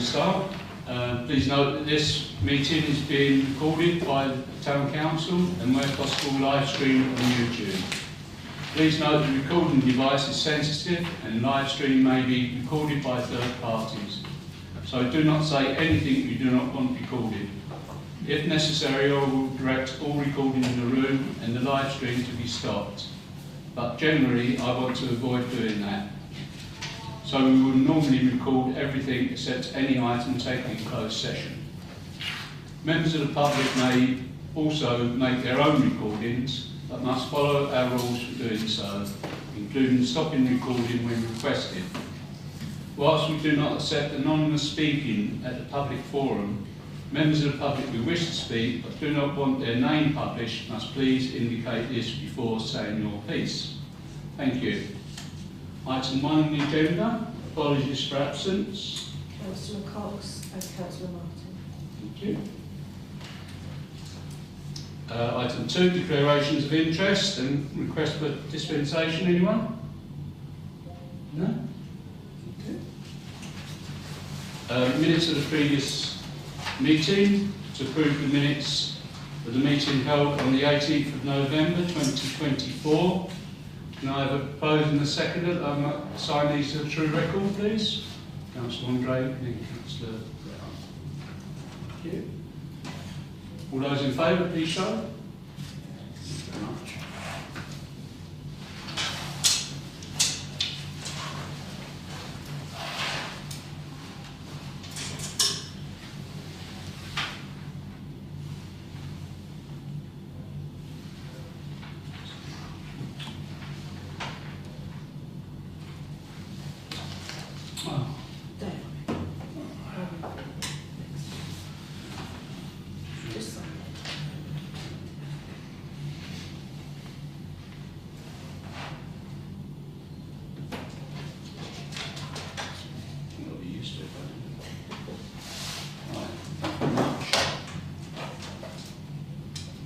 start. Please note that this meeting is being recorded by the Town Council and where possible live streamed on YouTube. Please note the recording device is sensitive and live stream may be recorded by third parties. So do not say anything you do not want recorded. If necessary, I will direct all recording in the room and the live stream to be stopped. But generally, I want to avoid doing that. So we will normally record everything except any item taken in closed session. Members of the public may also make their own recordings, but must follow our rules for doing so, including stopping recording when requested. Whilst we do not accept anonymous speaking at the public forum, members of the public who wish to speak but do not want their name published must please indicate this before saying your piece. Thank you. Item 1 on the agenda, apologies for absence. Councillor Cox and Councillor Martin. Thank you. Item 2, declarations of interest and request for dispensation. Anyone? No? Okay. Minutes of the previous meeting, to approve the minutes of the meeting held on the 18th of November 2024. Can I have a proposal and a seconder that I might sign these to the true record, please? Councillor Andre and Councillor Brown. Thank you. All those in favour, please show. Thank you very much.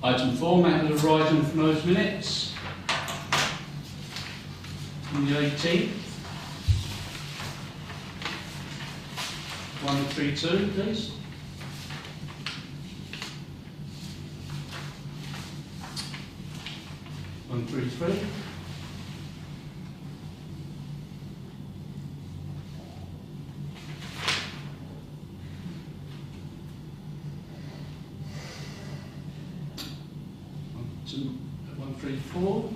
Item 4, matters arising from those minutes. On the 18th. 132, please. One, three, three. One, three, four.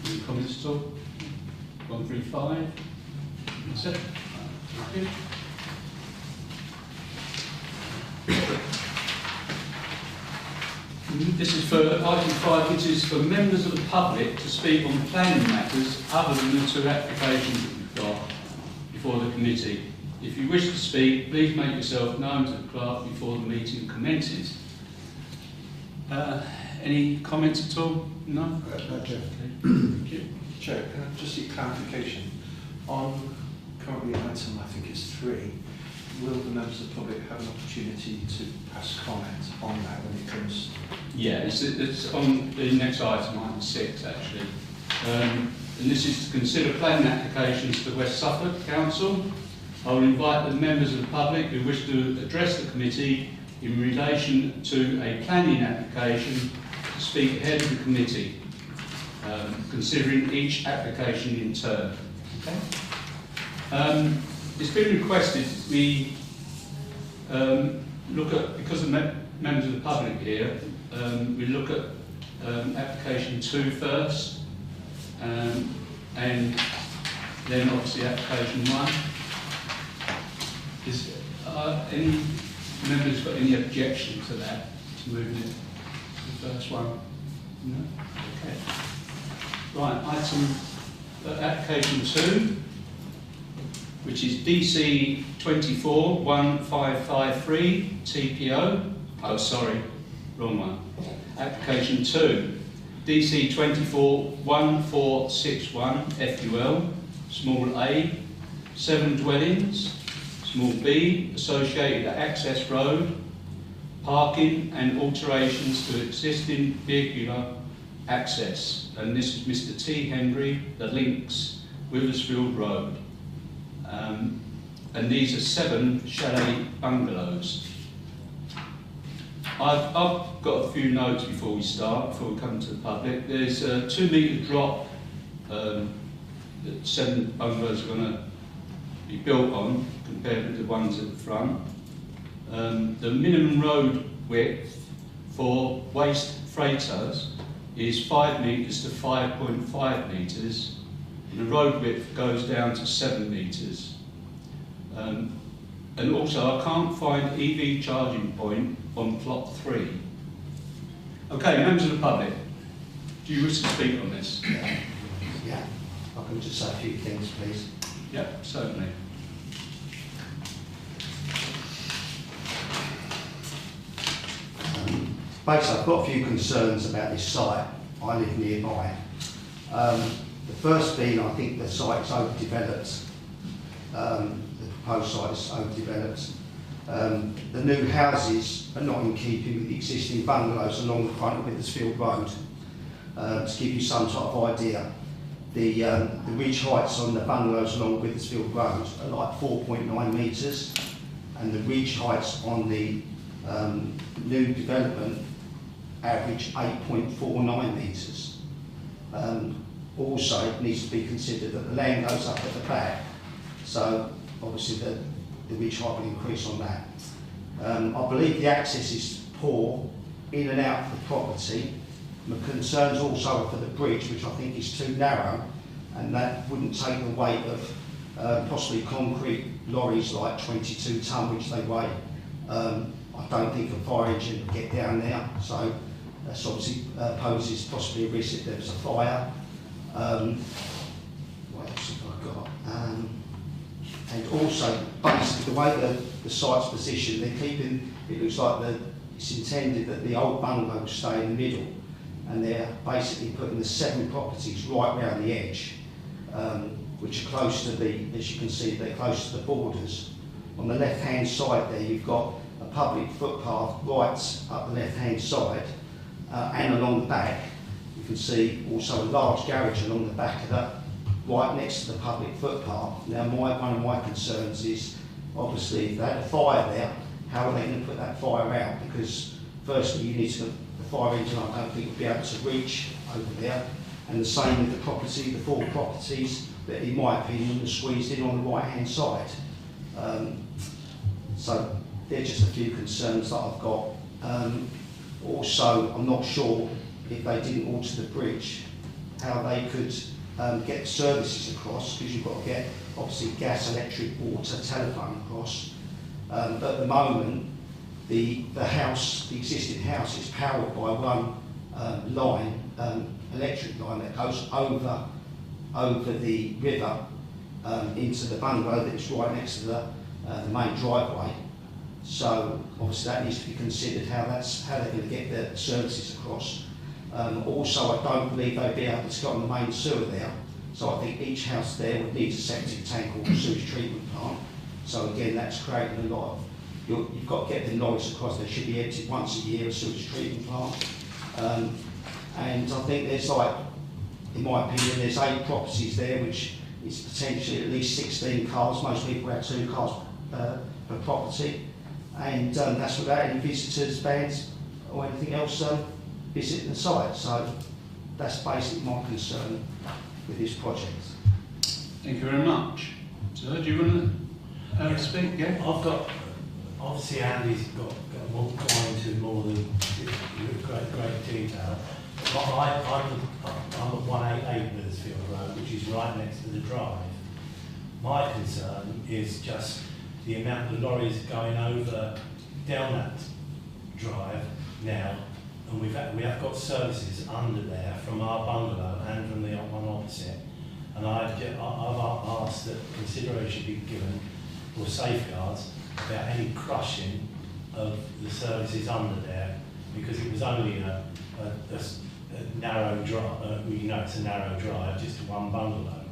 Any comments at all? 135. That's it. Thank you. This is for item 5, which is for members of the public to speak on planning matters other than the 2 applications that we've got before the committee. If you wish to speak, please make yourself known to the clerk before the meeting commences. Any comments at all? No? No, Chair. Thank you. Chair, can I just seek clarification? On currently item, I think it's 3, will the members of the public have an opportunity to pass comment on that when it comes? Yeah, it's on the next item, item 6 actually. And this is to consider planning applications to West Suffolk Council. I will invite the members of the public who wish to address the committee in relation to a planning application to speak ahead of the committee, considering each application in turn. Okay? It's been requested we look at, because of members of the public here, we look at application 2 first, and then obviously application 1. Is any members got any objection to that, to moving it to the first one? No? Okay. Right, application 2, which is DC 24-1553 TPO. Oh, sorry, wrong one. Application 2, DC 24-1461 FUL, small a, 7 dwellings, Small b, associated access road, parking and alterations to existing vehicular access. And this is Mr. T. Henry, that links Withersfield Road. And these are 7 chalet bungalows. I've got a few notes before we start, before we come to the public. There's a 2 metre drop that 7 bungalows are going to be built on compared with the ones at the front. The minimum road width for waste freighters is 5 metres to 5.5 metres, and the road width goes down to 7 metres. And also I can't find EV charging point on plot 3. Okay, members of the public, do you wish to speak on this? Yeah, I can just say a few things, please. Yeah, certainly. Basically, I've got a few concerns about this site. I live nearby. The first being, I think the site is overdeveloped. The proposed site is overdeveloped. The new houses are not in keeping with the existing bungalows along the front of Withersfield Road. To give you some sort of idea, the ridge heights on the bungalows along Withersfield Road are like 4.9 metres, and the ridge heights on the new development average 8.49 metres. Also, it needs to be considered that the land goes up at the back, so obviously the ridge height will increase on that. I believe the access is poor in and out of the property. My concerns also are for the bridge, which I think is too narrow, and that wouldn't take the weight of possibly concrete lorries like 22 tonne, which they weigh. I don't think a fire engine would get down there, so that obviously poses possibly a risk if there was a fire. What else have I got? And also, basically, the way the site's positioned, they're keeping, it looks like it's intended that the old bungalows stay in the middle, and they're basically putting the 7 properties right round the edge, which are close to as you can see, they're close to the borders. On the left-hand side there, you've got a public footpath right up the left-hand side, and along the back, you can see also a large garage along the back of that, right next to the public footpath. Now, one of my concerns is, obviously, if they had a fire there, how are they going to put that fire out? Because, firstly, you need to, the fire engine, I don't think, would be able to reach over there. And the same with the property, the 4 properties that, in my opinion, are squeezed in on the right-hand side. So, they're just a few concerns that I've got. Also, I'm not sure if they didn't alter the bridge, how they could get services across, because you've got to get obviously gas, electric, water, telephone across. But at the moment, the existing house is powered by one line, electric line that goes over the river into the bungalow that is right next to the main driveway. So obviously that needs to be considered how they're going to get the services across. Also, I don't believe they'd be able to get on the main sewer there. So I think each house there would need a septic tank or a sewage treatment plant. So again, that's creating a lot of, you've got to get the lorries across. They should be emptied once a year, a sewage treatment plant. And I think there's in my opinion, there's 8 properties there, which is potentially at least 16 cars. Most people have 2 cars per property. And that's without any visitors, bands or anything else visiting the site. So that's basically my concern with this project. Thank you very much. Sir, do you want to speak? Yeah? I've got, obviously Andy's gone into more than great detail. But I'm at 188 Withersfield Road, which is right next to the drive. My concern is just the amount of lorries going over down that drive now, and we have got services under there from our bungalow and from the one opposite. And I've asked that consideration be given for safeguards about any crushing of the services under there, because it was only a narrow drive. It's a narrow drive, just one bungalow.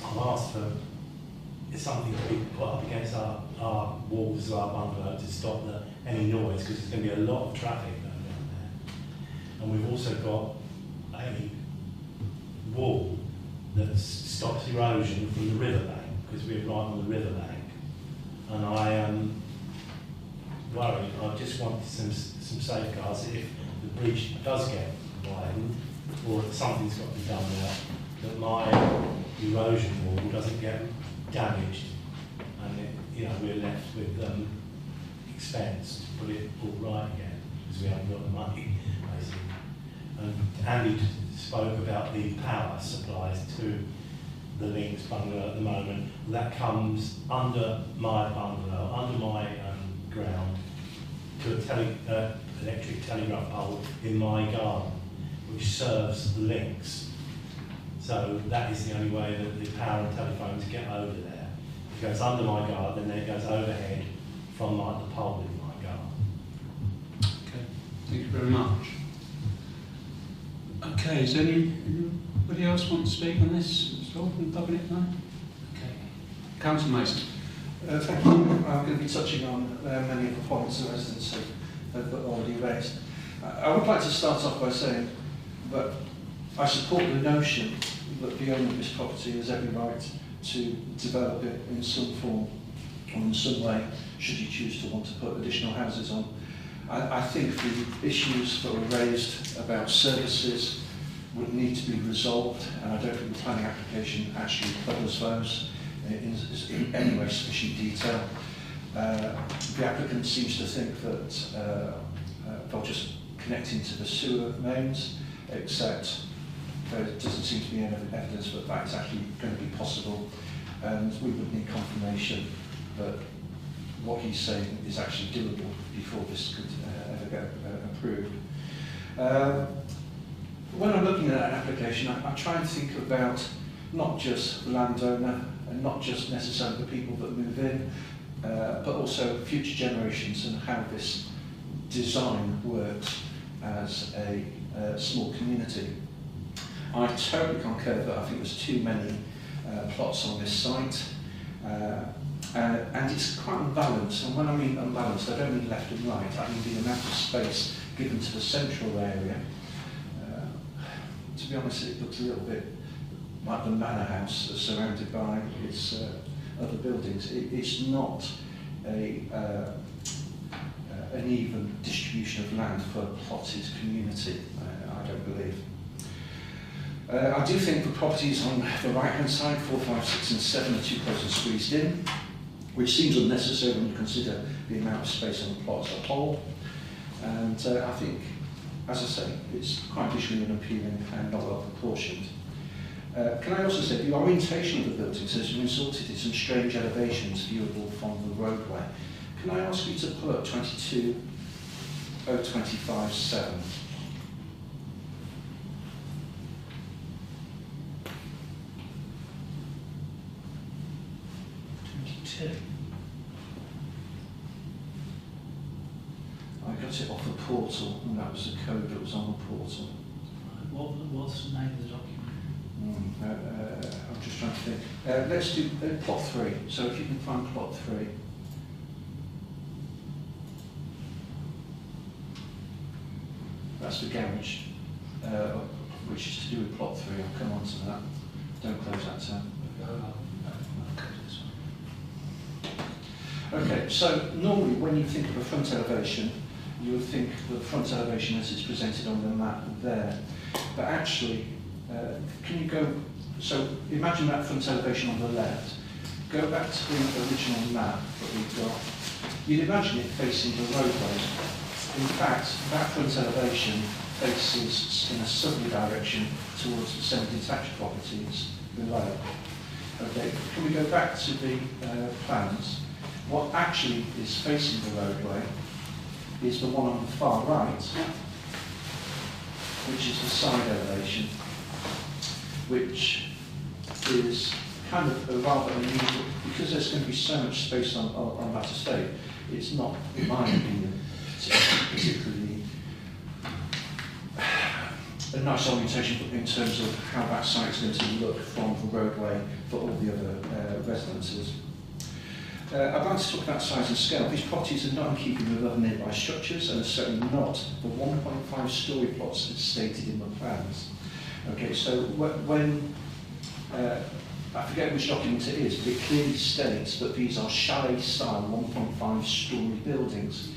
I've asked for it's something to be put up against our walls of our bungalow to stop any noise, because there's going to be a lot of traffic going down there. And we've also got a wall that stops erosion from the riverbank, because we're right on the riverbank. And I am worried. I just want some safeguards if the bridge does get widened, or if something's got to be done there, that my erosion wall doesn't get damaged, and we're left with expense to put it all right again, because we haven't got the money, basically. And Andy spoke about the power supplies to the Links bungalow at the moment. That comes under my bungalow, under my ground, to a electric telegraph pole in my garden, which serves the Links. So that is the only way that the power and telephones get over there. It goes under my garden, and then it goes overhead from the pole in my garden. Okay, thank you very much. Okay, is anybody else want to speak on this at all from the public? No? Okay. Councillor Mason. Thank you. I'm going to be touching on many of the points the residents have already raised. I would like to start off by saying that I support the notion that the owner of this property has every right to develop it in some form or in some way, should he choose to want to put additional houses on. I think the issues that were raised about services would need to be resolved, and I don't think the planning application actually covers those in any way sufficient detail. The applicant seems to think that they'll just connect into the sewer mains, except there doesn't seem to be any evidence that that is actually going to be possible, and we would need confirmation that what he's saying is actually doable before this could ever get approved. When I'm looking at an application, I try and think about not just the landowner and not just necessarily the people that move in, but also future generations and how this design works as a small community. I totally concur that I think there's too many plots on this site, and it's quite unbalanced. And when I mean unbalanced, I don't mean left and right. I mean the amount of space given to the central area. To be honest, it looks a little bit like the manor house that's surrounded by its other buildings. It's not an even distribution of land for a plotted community, I don't believe. I do think the properties on the right-hand side, 4, 5, 6 and 7 are too close and squeezed in, which seems unnecessary when you consider the amount of space on the plot as a whole. And I think, as I say, it's quite visually unappealing and not well proportioned. Can I also say the orientation of the buildings has resulted in some strange elevations viewable from the roadway. Can I ask you to pull up 22.025.7? 22. I got it off the portal, and that was the code that was on the portal. What's the name of the document? I'm just trying to think. Let's do plot 3. So if you can find plot 3. That's the garage, which is to do with plot 3. I'll come on to that. Don't close that tab. Okay, so normally when you think of a front elevation, you would think the front elevation as it's presented on the map there. But actually, can you go, so imagine that front elevation on the left. Go back to the original map that we've got. You'd imagine it facing the roadway. In fact, that front elevation faces in a southerly direction towards the semi-detached properties below. Okay, can we go back to the plans? What actually is facing the roadway is the one on the far right, which is the side elevation, which is kind of a rather unusual, because there's going to be so much space on that estate. It's not, in my opinion, particularly a nice orientation in terms of how that site's going to look from the roadway for all the other residences. I'd like to talk about size and scale. These properties are not in keeping with other nearby structures and are certainly not the 1.5 storey plots as stated in the plans. Okay, so when I forget which document it is, but it clearly states that these are chalet-style 1.5 storey buildings.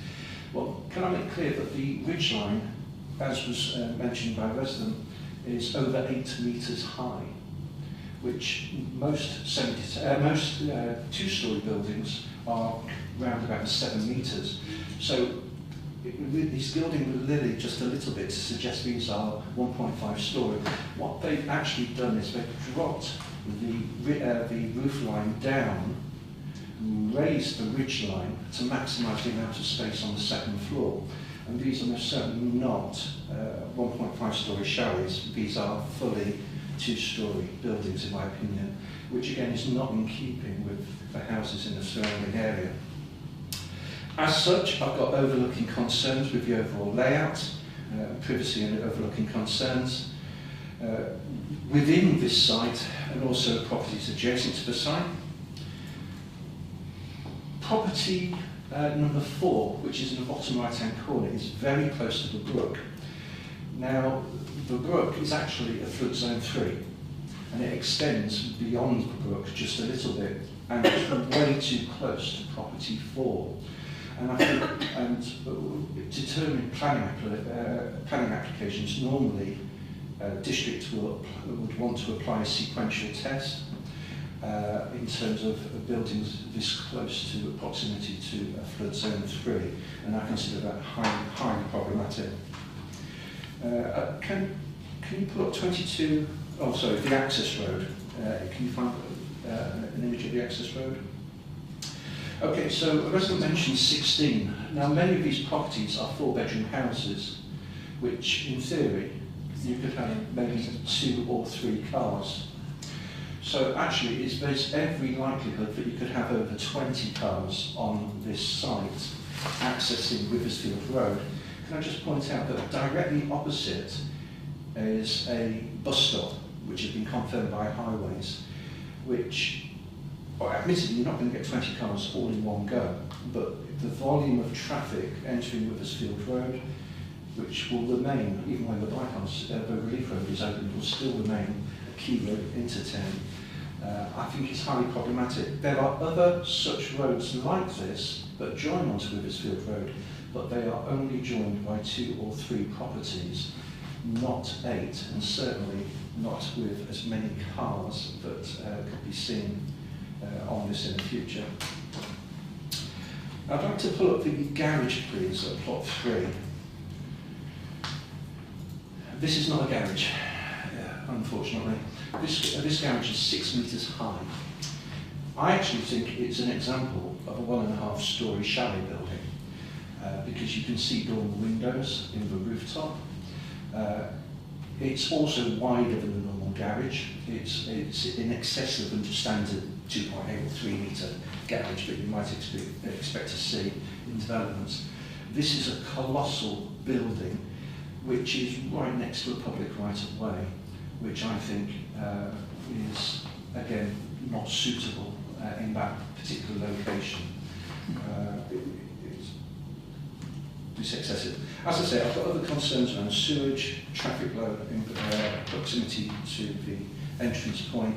Well, can I make clear that the ridgeline, as was mentioned by a resident, is over 8 metres high, which most two-storey buildings are round about 7 metres. So he's gilding the lily just a little bit to suggest these are 1.5 storey. What they've actually done is they've dropped the roof line down, raised the ridge line to maximise the amount of space on the second floor. And these are most certainly not 1.5 storey chalets. These are fully 2-storey buildings, in my opinion, which again is not in keeping with the houses in the surrounding area. As such, I've got overlooking concerns with the overall layout, privacy and overlooking concerns within this site and also properties adjacent to the site. Property number 4, which is in the bottom right-hand corner, is very close to the brook. Now, the brook is actually a flood zone 3, and it extends beyond the brook just a little bit, and it's way too close to property 4. And I think, determining planning applications, normally districts would want to apply a sequential test in terms of buildings this close to proximity to a flood zone 3, and I consider that highly problematic. Can you pull up 22? Oh, sorry, the access road. Can you find an image of the access road? Okay, so a resident mentioned 16. Now, many of these properties are 4-bedroom houses, which, in theory, you could have maybe 2 or 3 cars. So actually, there's every likelihood that you could have over 20 cars on this site accessing Withersfield Road. Can I just point out that directly opposite is a bus stop, which has been confirmed by Highways, which, well, admittedly, you're not going to get 20 cars all in one go, but the volume of traffic entering Withersfield Road, which will remain, even when the bypass, the relief road is open, will still remain a key road into town. I think it's highly problematic. There are other such roads like this that join onto Withersfield Road, but they are only joined by 2 or 3 properties, not 8, and certainly not with as many cars that could be seen on this in the future. I'd like to pull up the garage, please, at plot 3. This is not a garage, unfortunately. This garage is 6 metres high. I actually think it's an example of a 1.5 storey chalet building because you can see all the windows in the rooftop. It's also wider than the normal garage. It's in excess of the standard 2.8 or 3 metre garage that you might expect to see in developments. This is a colossal building which is right next to a public right-of-way, which I think is, again, not suitable in that particular location. It's excessive. As I say, I've got other concerns around sewage, traffic flow in proximity to the entrance point,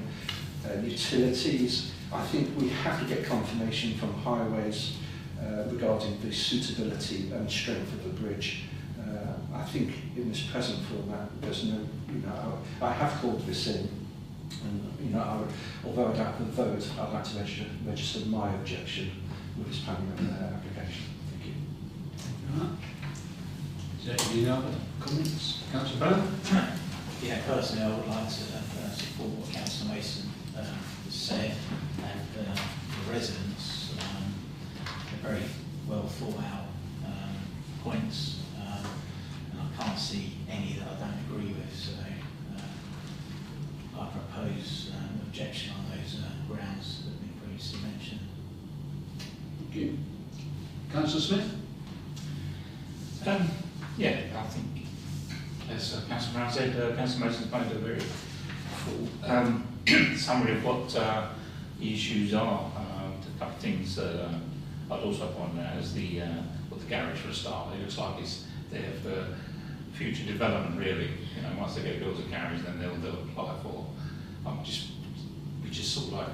utilities. I think we have to get confirmation from Highways regarding the suitability and strength of the bridge. I think in this present format, there's no, I have called this in, and although I don't have the vote, I'd like to register my objection with this planning application. Thank you. Is there any other comments? Councillor Brown? Yeah, personally, I would like to support what Councillor Mason has said, and the residents, they're very well thought out points, and I can't see any that I don't agree with, so I propose objection on those grounds that have been previously mentioned. Thank you. Councillor Smith? Yeah, I think As Councillor Brown said, Councillor Mason's made a very full summary of what the issues are. A couple of things that I'd also point out is the garage for a start. It looks like it's there for future development, really. You know, once they get built a garage, then they'll apply for. We just sort of like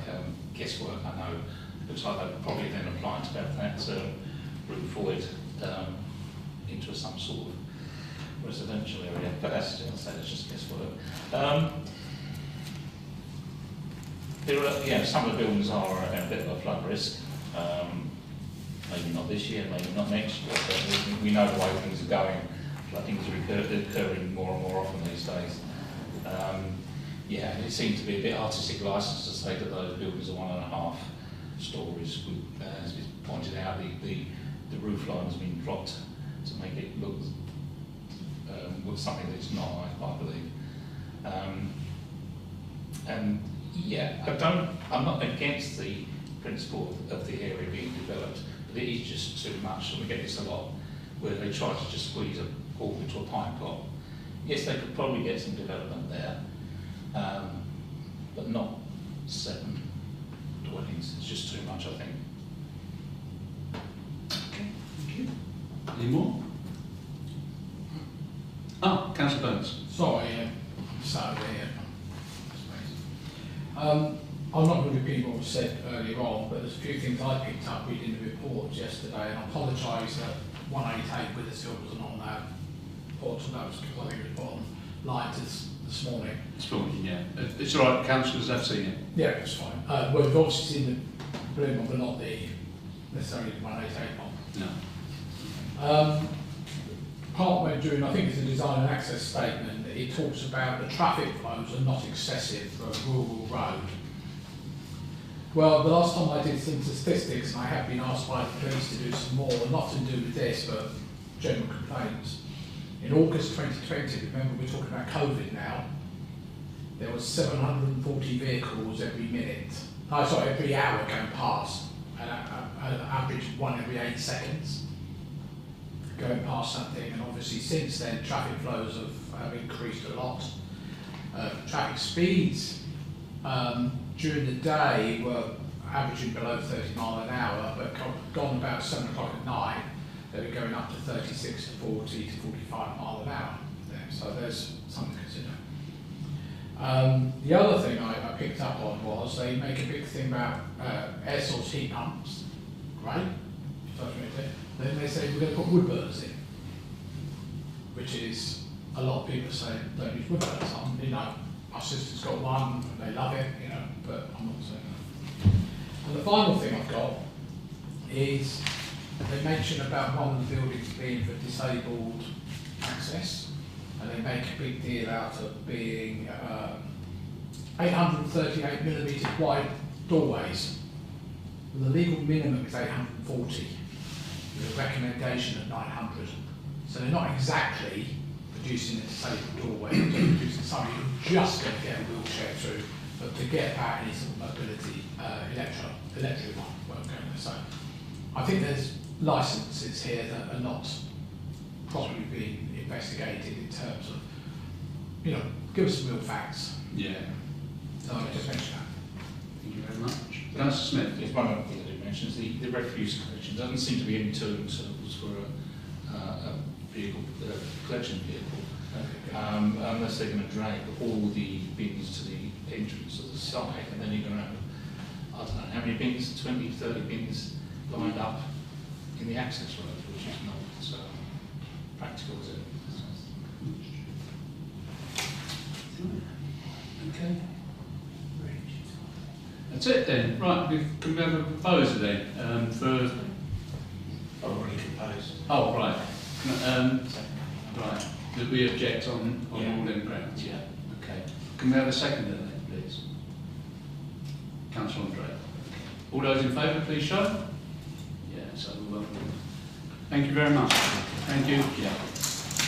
guesswork. I know. Looks like they'll probably then apply to have that route forward into some sort of residential area, but that's just guesswork. Some of the buildings are at a bit of a flood risk. Maybe not this year, maybe not next year, but we know the way things are going. Flooding is occurring more and more often these days. It seems to be a bit artistic license to say that those buildings are 1.5 stories. As we pointed out, the roof line has been dropped to make it look with something that's not, I believe. I'm not against the principle of the area being developed, but it is just too much, and we get this a lot, where they try to just squeeze a cork into a pine pot. Yes, they could probably get some development there, but not 7 dwellings. It's just too much, I think. Okay, thank you. Any more? Councillor Burns. Sorry, I'm sat here. I'm not going to repeat what was said earlier on, but there's a few things I picked up reading the reports yesterday, and I apologise that 188 Withersfield wasn't on that report notes because I think it was put online this morning. This morning, yeah. It's all right, councillors have seen it. Yeah, it's fine. Well, we've obviously seen the blue one, but not necessarily the 188 one. No. Partway during, I think it's a design and access statement, it talks about the traffic flows are not excessive for a rural road. Well, the last time I did some statistics, and I have been asked by the police to do some more, not to do with this, but general complaints. In August 2020, remember we're talking about COVID now, there was 740 vehicles every hour going past, and an average of 1 every 8 seconds. Going past something, and obviously since then traffic flows have increased a lot. Traffic speeds during the day were averaging below 30 miles an hour, but gone about 7 o'clock at night, they were going up to 36 to 40 to 45 miles an hour there. So there's something to consider. The other thing I picked up on was they make a big thing about air source heat pumps, right? Then they say we're going to put wood burners in, which is a lot of people say don't use wood burners. My sister's got one, and they love it, but I'm not saying that. And the final thing I've got is they mention about one of the buildings being for disabled access, and they make a big deal out of being 838mm wide doorways. Well, the legal minimum is 840. With a recommendation of 900. So they're not exactly producing a disabled doorway, they're producing something you're just going to get a wheelchair through, but to get out any sort of mobility, electric one, what I'm going to say. I think there's licences here that are not properly being investigated in terms of, give us some real facts. Yeah. So I just mention that. Thank you very much. Councillor Smith. There's one other thing that it mentions, the refuse collection. Doesn't seem to be any terms for a vehicle, collection vehicle, unless they're going to drag all the bins to the entrance of the site, and then you're going to have, I don't know, how many bins, 20, 30 bins lined up in the access road, which is not practical, is it? Okay. That's it then. Right, can we have a proposer then for? I've already proposed. Oh, right. Right. That we object on all them grounds. Yeah. Okay. Can we have a seconder then, please? Councillor Andre. All those in favour, please show. Yeah. So thank you very much. Thank you. Yeah.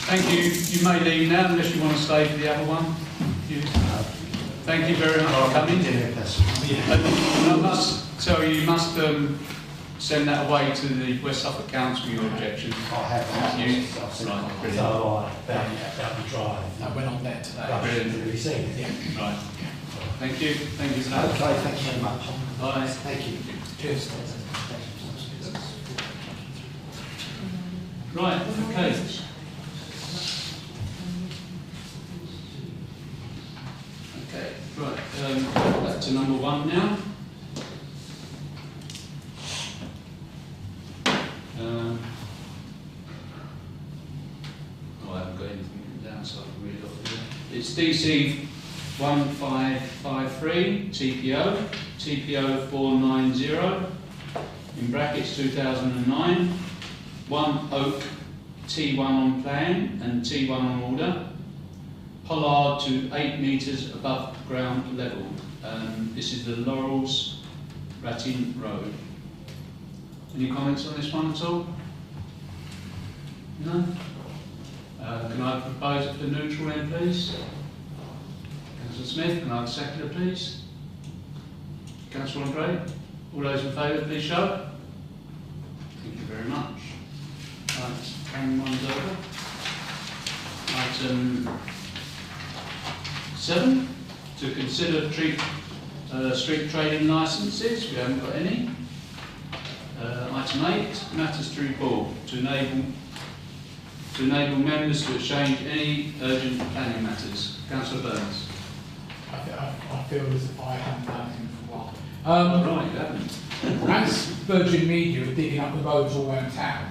Thank you. You may leave now unless you want to stay for the other one. Thank you very much for coming. Yeah. I must tell you, you must send that away to the West Suffolk Council, your objection? I have. Thank you. Right, brilliant. So, about the drive. I went on there today. Brilliant. Have you seen it? Yeah. Right. Thank you. Thank you for that. Okay, thank you very much. Bye. Thank you. Cheers. Right, okay. Okay, right, back to number 1 now. I haven't got anything written down, so I can read it off here. It's DC 1553, TPO 490, in brackets 2009, 1 Oak, T1 on plan and T1 on order, pollard to 8 metres above ground level. This is the Laurels, Rattin Road. Any comments on this one at all? No? Can I propose it for neutral then, please? Councillor Smith, can I have a seconder, please? Councillor Gray? All those in favour, please show. Thank you very much. Right, carrying one's over. Item 7, to consider street trading licences. We haven't got any. Item 8, matters to report, to enable members to exchange any urgent planning matters. Councillor Burns. I feel as if I haven't done anything for a while. Right, you haven't. As Virgin Media are digging up the roads all around town,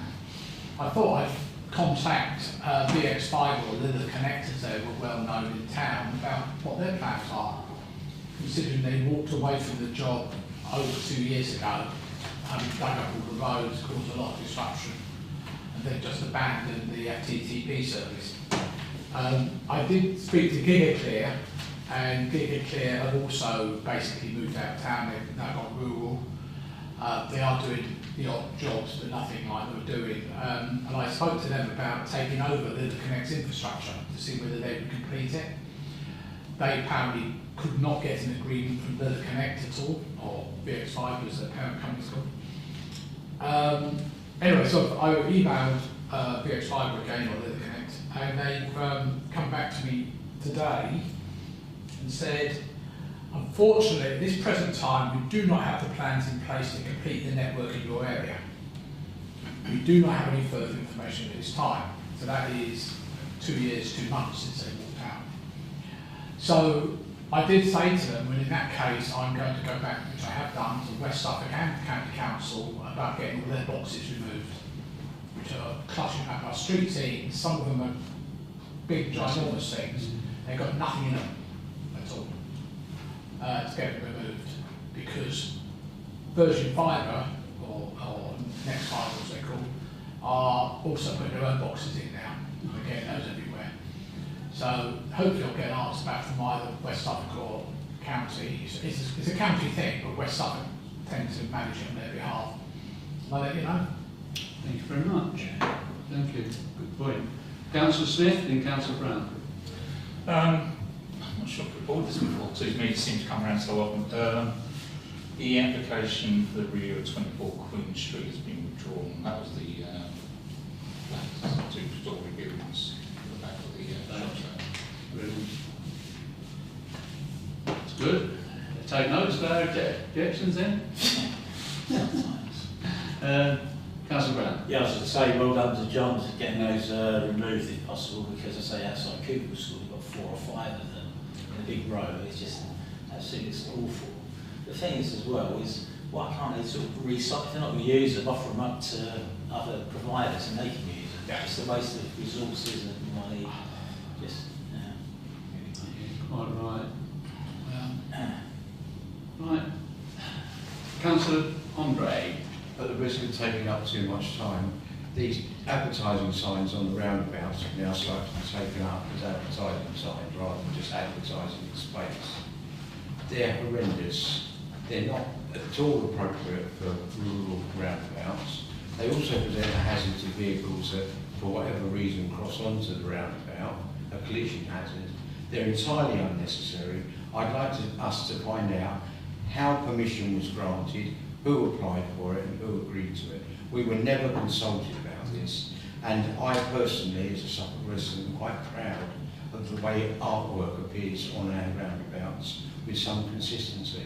I thought I'd contact VX5 or Little Connectors there were well known in town about what their plans are, considering they walked away from the job over 2 years ago, having dug up all the roads, caused a lot of disruption, and they've just abandoned the FTTP service. I did speak to GigaClear, and GigaClear have also basically moved out of town. They've now got rural. They are doing the odd jobs, but nothing like they were doing. And I spoke to them about taking over the Connect's infrastructure to see whether they would complete it. They apparently could not get an agreement from Little Connect at all, or VX5 as their parent company's called. Anyway, so I emailed VX5 again, or Little Connect, and they've come back to me today and said, unfortunately, at this present time, we do not have the plans in place to complete the network in your area. We do not have any further information at this time. So that is 2 years, 2 months since they walked out. So I did say to them, well, in that case, I'm going to go back, which I have done, to West Suffolk and County Council about getting all their boxes removed, which are clutching up our street scenes. Some of them are big, ginormous things. They've got nothing in them at all. To get it removed, because Virgin Fibre, or Next Fibre as they're called, are also putting their own boxes in now. We're getting those everywhere. So hopefully I'll get an answer back from either West Suffolk or County. It's a county thing, but West Suffolk tend to manage it on their behalf. I'll let you know. Thank you very much. Thank you. Good point. Councillor Smith and Councillor Brown. I'm not sure if we've reported this before, so it seems to come around so often. The application for the rear of 24 Queen Street has been withdrawn. That was the two-storey buildings at the back of the Brilliant. That's good. Take notes of our objections then. Councillor Brown. Yeah, I was going to say, well done to John for getting those removed if possible, because I say outside Cooper School, you've got 4 or 5 of them in a big row. It's just absolutely awful. The thing is as well is, why can't they sort of recycle? If they're not going to use them, offer them up to other providers and they can use them. Yeah. It's a waste of resources and money. Just, Quite right. Right. Councillor Andre. At the risk of taking up too much time, these advertising signs on the roundabouts have now started to be taken up as advertising signs rather than just advertising space. They're horrendous. They're not at all appropriate for rural roundabouts. They also present a hazard to vehicles that, for whatever reason, cross onto the roundabout, a collision hazard. They're entirely unnecessary. I'd like us to find out how permission was granted, who applied for it and who agreed to it. We were never consulted about this, and I personally, as a Suffolk resident, am quite proud of the way artwork appears on our roundabouts with some consistency.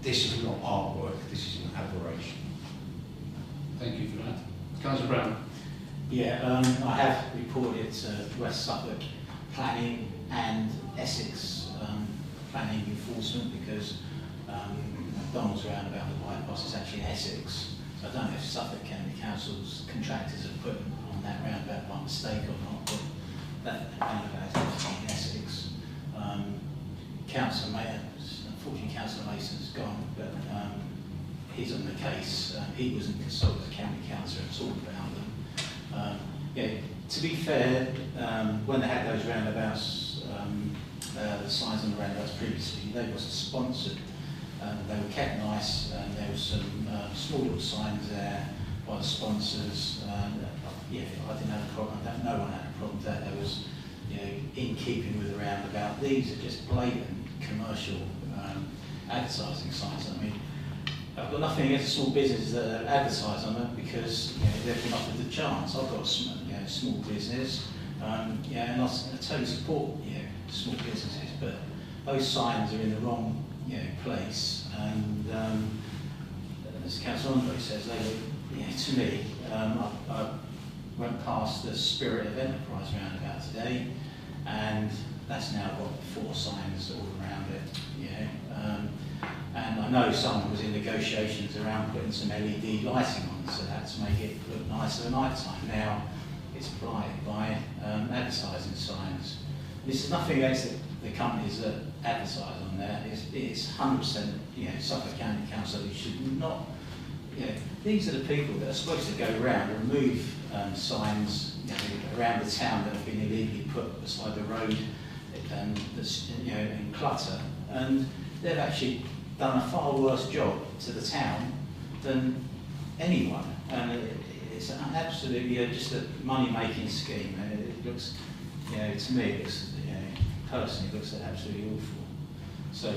This is not artwork, this is an aberration. Thank you for that. Councillor Brown. Yeah, I have reported to West Suffolk Planning and Essex Planning Enforcement because McDonald's roundabout, the bypass, is actually Essex. So I don't know if Suffolk County Council's contractors have put on that roundabout by mistake or not, but that roundabout is actually in Essex. Councillor Mayor, unfortunately Councillor Mason's gone, but he's on the case. He wasn't consulted as county councillor at all about them. Yeah, to be fair, when they had those roundabouts, the signs on the roundabouts previously, they wasn't sponsored. They were kept nice, and there was some small little signs there by the sponsors. Yeah, I didn't have a problem with that. No one had a problem with that. There was, you know, in keeping with the roundabout. These are just blatant commercial advertising signs. I mean, I've got nothing against small businesses that advertise on them because, you know, they've been offered the chance. I've got a small business, yeah, and I totally support, you know, small businesses, but those signs are in the wrong, you know, place. And as Councillor Andre says, they were, you know, to me, I went past the Spirit of Enterprise roundabout today, and that's now got 4 signs all around it, you know. And I know someone was in negotiations around putting some LED lighting on, so that to make it look nicer at night time. Now it's blighted by advertising signs. This is nothing against the companies that advertise on there. It's 100%, you know, Suffolk County Council who should not, you know, these are the people that are supposed to go around and remove signs, you know, around the town that have been illegally put beside the road and that's, you know, in clutter. And they've actually done a far worse job to the town than anyone. And it's absolutely just a money-making scheme. And it looks, you know, to me, it looks, you know, personally, it looks absolutely awful. So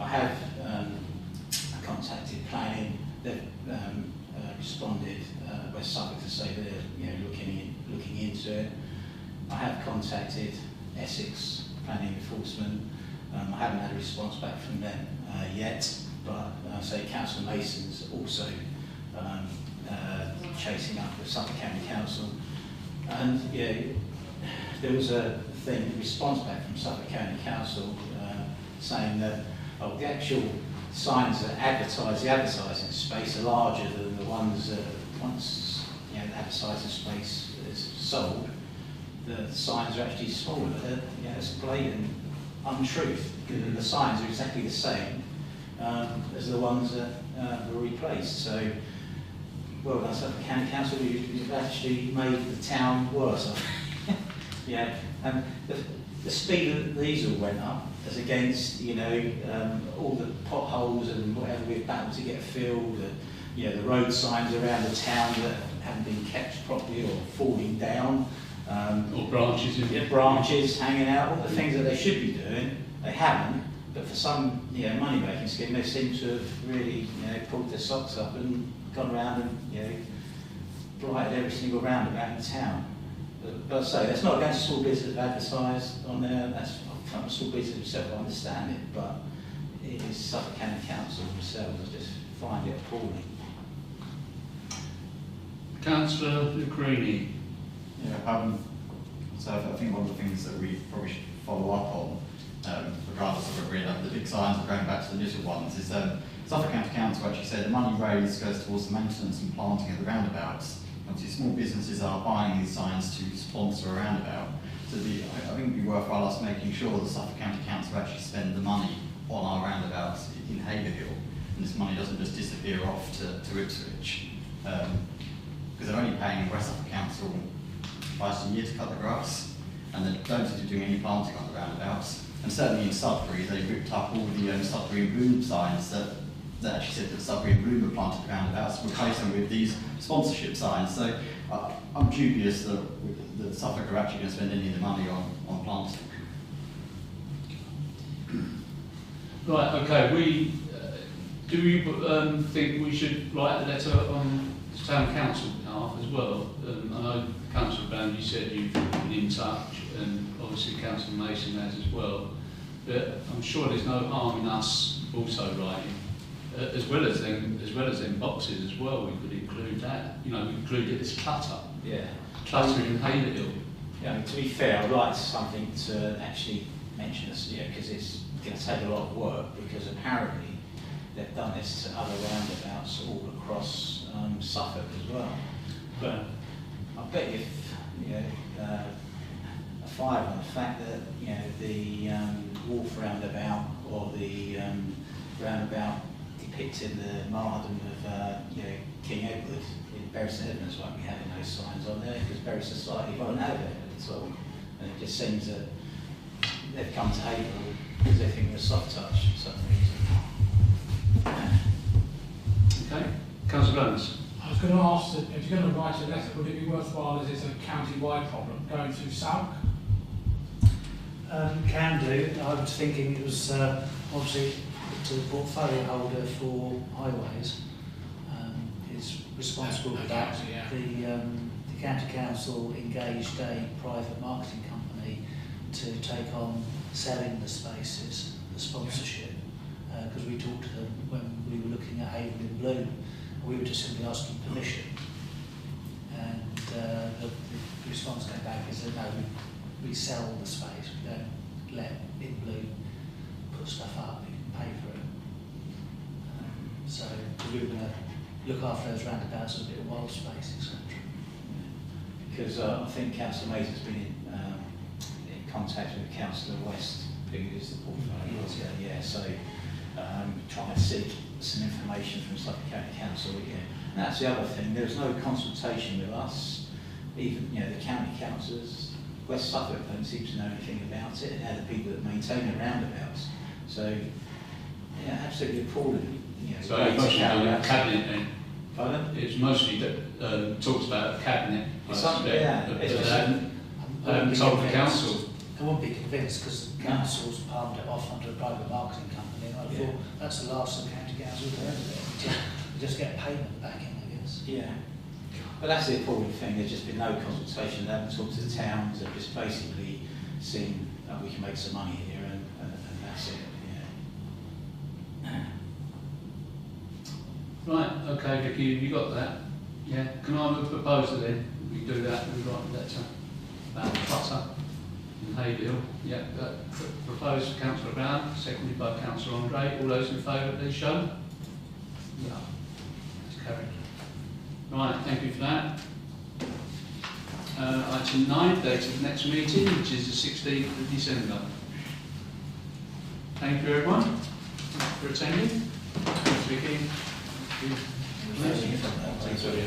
I have contacted planning. They've responded, West Suffolk, to say they're, you know, looking into it. I have contacted Essex Planning Enforcement. I haven't had a response back from them yet, but say Councillor Mason's also chasing up the Suffolk County Council. And yeah, there was a response back from Suffolk County Council saying that the actual signs that advertise the advertising space are larger than the ones that once, you know, the advertising space is sold. The signs are actually smaller. You know, it's blatant untruth. The signs are exactly the same as the ones that were replaced. So, well done, Suffolk County Council. You've actually made the town worse. Yeah, and the speed that these all went up as against, you know, all the potholes and whatever we've battled to get filled. You know, the road signs around the town that haven't been kept properly or falling down. Or branches. Yeah, branches hanging out, all the things that they should be doing, they haven't. But for some, you know, money-making scheme, they seem to have really, you know, pulled their socks up and gone around and, you know, blighted every single roundabout in town. But I say, that's not against small business advertised on there. That's I'm a small business myself, I understand it, but it is Suffolk County Council themselves. I just find it appalling. Councillor Lucrini. Yeah, so I think one of the things that we probably should follow up on, regardless of agreeing up the big signs or going back to the little ones, is Suffolk County Council actually said the money raised goes towards the maintenance and planting of the roundabouts. Obviously, small businesses are buying these signs to sponsor a roundabout. So I think it would be worthwhile us making sure that Suffolk County Council actually spend the money on our roundabouts in Haverhill, and this money doesn't just disappear off to Ipswich. Because they're only paying West Suffolk Council twice a year to cut the grass, and they don't seem to be doing any planting on the roundabouts. And certainly in Sudbury, they ripped up all the Sudbury and Bloom signs that actually said that Sudbury and Bloom were planted roundabouts, replaced them with these sponsorship signs. So I'm dubious that Suffolk are actually going to spend any of the money on planting. Right, okay, Do you think we should write a letter on the town council behalf as well? I know Councillor Brown, you said you've been in touch, and obviously Councillor Mason has as well. But I'm sure there's no harm in us also writing, as well as them boxes as well. We could include that. You know, we include it as clutter. Yeah. Clutter in Haverhill. Yeah, I mean, to be fair, I'd like something to actually mention this, because it's going to take a lot of work, because apparently they've done this to other roundabouts all across Suffolk as well. But I bet if a five on the fact that the Wolf roundabout or the roundabout depicting the martyrdom of King Edward in Bury St Edmunds won't be having those signs on there, because Bury Society won't have it at all. And it just seems that they've come to Haverhill because they think we're soft touch for some reason. Okay, Councillor Burns. I was going to ask that if you're going to write a letter, would it be worthwhile, as it's a county-wide problem, going through South? Can do. I was thinking it was obviously the portfolio holder for highways is responsible for that. Yeah. The county council engaged a private marketing company to take on selling the spaces, the sponsorship, because we talked to them when we were looking at Haverhill in Bloom. We were just simply asking permission, and the response came back is that no, we sell the space, we don't let In Bloom put stuff up, you can pay for it. So we were going to look after those roundabouts as a bit of wild space, etc. Because I think Councillor Mason's been in contact with Councillor West, who is the portfolio. Yeah, so trying to seek some information from Suffolk County Council again. And that's the other thing, there was no consultation with us, even the county councillors. West Suffolk don't seem to know anything about it, and they're the people that maintain the roundabouts. So, yeah, absolutely appalling. So it's mostly the cabinet then? Pardon? It's mostly that talks about the cabinet. I wouldn't be told the convinced. council. I wouldn't be convinced because the council's palmed it off onto a private marketing company, and I thought that's the last the county council have heard of it. You just get payment back in, I guess. Yeah. But that's the appalling thing, there's just been no consultation, they haven't talked to the towns, they've just basically seen that we can make some money here, and that's it. Right, okay, Vicky, you got that? Yeah. Can I have a proposal then? We do that, we write a letter about clutter in Haverhill. Yeah, proposed Councillor Brown, seconded by Councillor Andre. All those in favour, please show. Yeah, that's carried. Right, thank you for that. Item 9, date of next meeting, which is the 16th of December. Thank you everyone for attending. Thanks Vicky.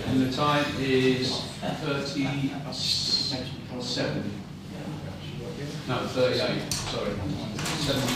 And the time is 37. No, 38, sorry. 7